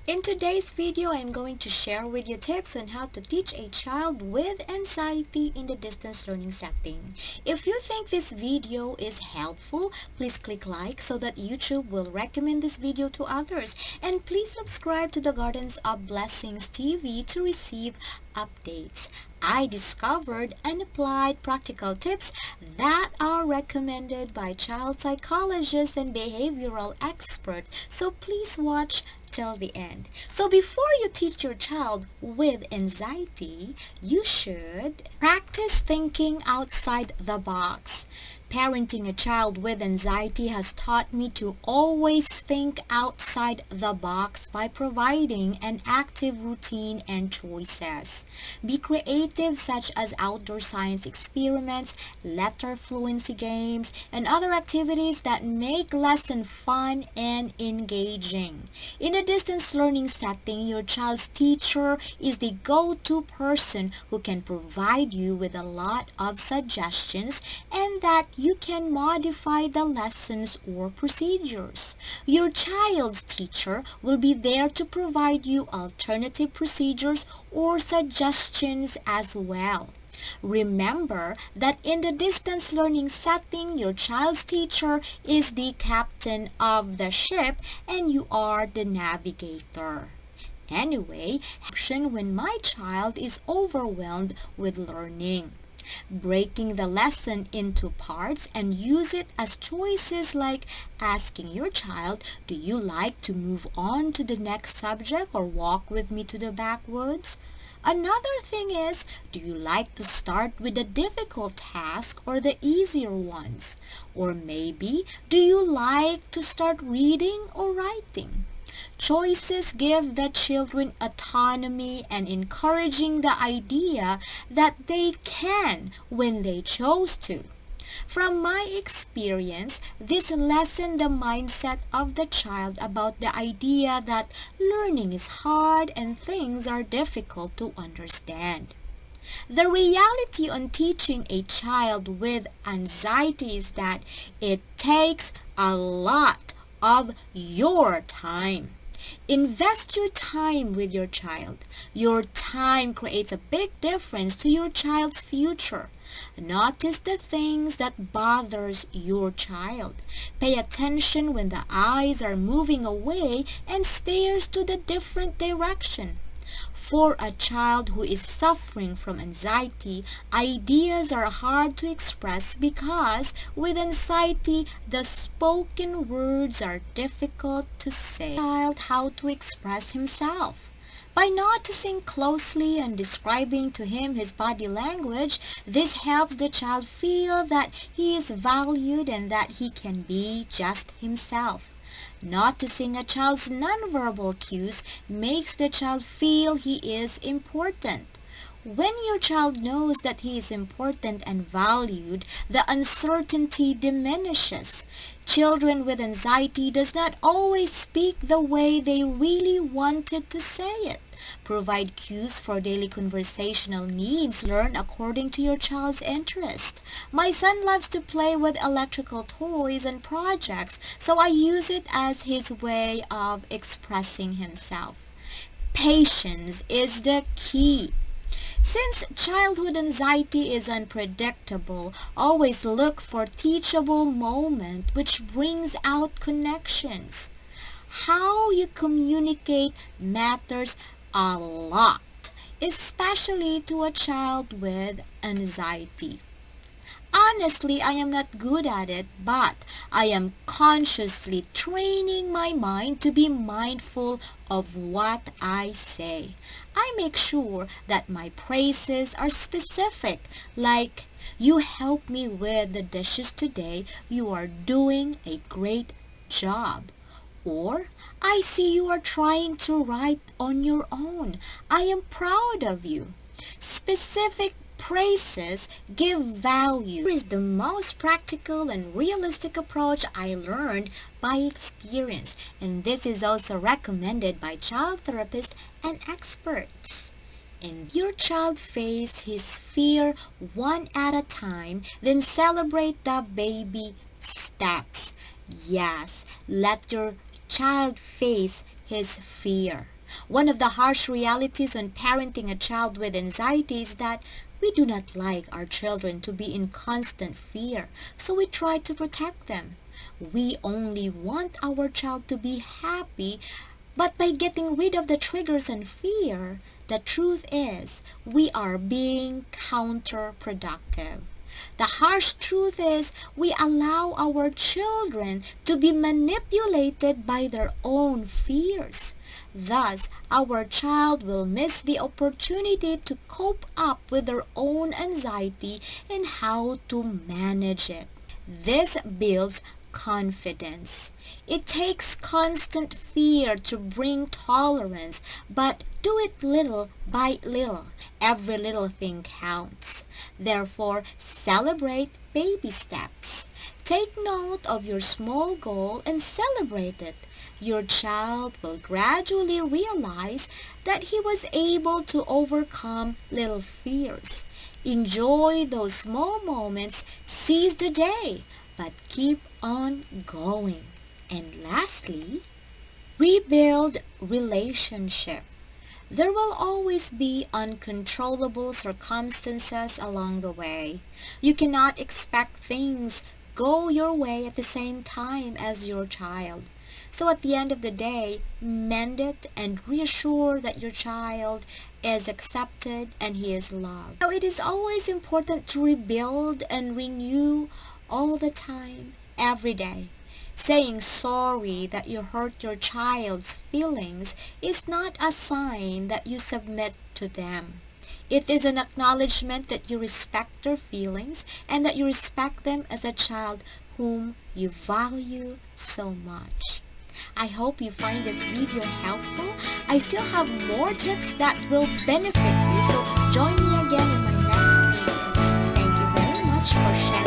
In today's video, I am going to share with you tips on how to teach a child with anxiety in the distance learning setting. If you think this video is helpful, please click like so that YouTube will recommend this video to others. And please subscribe to the Gardens of Blessings TV to receive updates. I discovered and applied practical tips that are recommended by child psychologists and behavioral experts. So please watch till the end. So before you teach your child with anxiety, you should practice thinking outside the box. Parenting a child with anxiety has taught me to always think outside the box by providing an active routine and choices. Be creative, such as outdoor science experiments, letter fluency games, and other activities that make lesson fun and engaging. In a distance learning setting, your child's teacher is the go-to person who can provide you with a lot of suggestions and that you can modify the lessons or procedures. Your child's teacher will be there to provide you alternative procedures or suggestions as well. Remember that in the distance learning setting, your child's teacher is the captain of the ship and you are the navigator. Anyway, when my child is overwhelmed with learning, breaking the lesson into parts and use it as choices, like asking your child, do you like to move on to the next subject or walk with me to the backwoods? Another thing is, do you like to start with the difficult task or the easier ones? Or maybe, do you like to start reading or writing? Choices give the children autonomy and encouraging the idea that they can when they chose to. From my experience, this lessened the mindset of the child about the idea that learning is hard and things are difficult to understand. The reality on teaching a child with anxiety is that it takes a lot of your time. Invest your time with your child. Your time creates a big difference to your child's future. Notice the things that bothers your child. Pay attention when the eyes are moving away and stares to the different direction. For a child who is suffering from anxiety, ideas are hard to express because with anxiety, the spoken words are difficult to say. Child how to express himself. By noticing closely and describing to him his body language, this helps the child feel that he is valued and that he can be just himself. Noticing a child's nonverbal cues makes the child feel he is important. When your child knows that he is important and valued, the uncertainty diminishes. Children with anxiety does not always speak the way they really wanted to say it. Provide cues for daily conversational needs. Learn according to your child's interest. My son loves to play with electrical toys and projects, so I use it as his way of expressing himself. Patience is the key. Since childhood anxiety is unpredictable, always look for teachable moment which brings out connections. How you communicate matters a lot, especially to a child with anxiety. Honestly, I am not good at it, but I am consciously training my mind to be mindful of what I say. I make sure that my praises are specific, like, you helped me with the dishes today, you are doing a great job. Or, I see you are trying to write on your own. I am proud of you. Specific praises give value. Here is the most practical and realistic approach I learned by experience, and this is also recommended by child therapists and experts. And your child face his fear one at a time, then celebrate the baby steps. Yes, let your child face his fear. One of the harsh realities on parenting a child with anxiety is that we do not like our children to be in constant fear, so we try to protect them. We only want our child to be happy, but by getting rid of the triggers and fear, the truth is we are being counterproductive. The harsh truth is we allow our children to be manipulated by their own fears. Thus, our child will miss the opportunity to cope up with their own anxiety and how to manage it. This builds confidence. It takes constant fear to bring tolerance, but do it little by little. Every little thing counts. Therefore, celebrate baby steps. Take note of your small goal and celebrate it. Your child will gradually realize that he was able to overcome little fears. Enjoy those small moments, seize the day, but keep on going. And lastly, rebuild relationship. There will always be uncontrollable circumstances along the way. You cannot expect things go your way at the same time as your child. So at the end of the day, mend it and reassure that your child is accepted and he is loved. So it is always important to rebuild and renew all the time, every day. Saying sorry that you hurt your child's feelings is not a sign that you submit to them. It is an acknowledgement that you respect their feelings and that you respect them as a child whom you value so much. I hope you find this video helpful. I still have more tips that will benefit you, so join me again in my next video. Thank you very much for sharing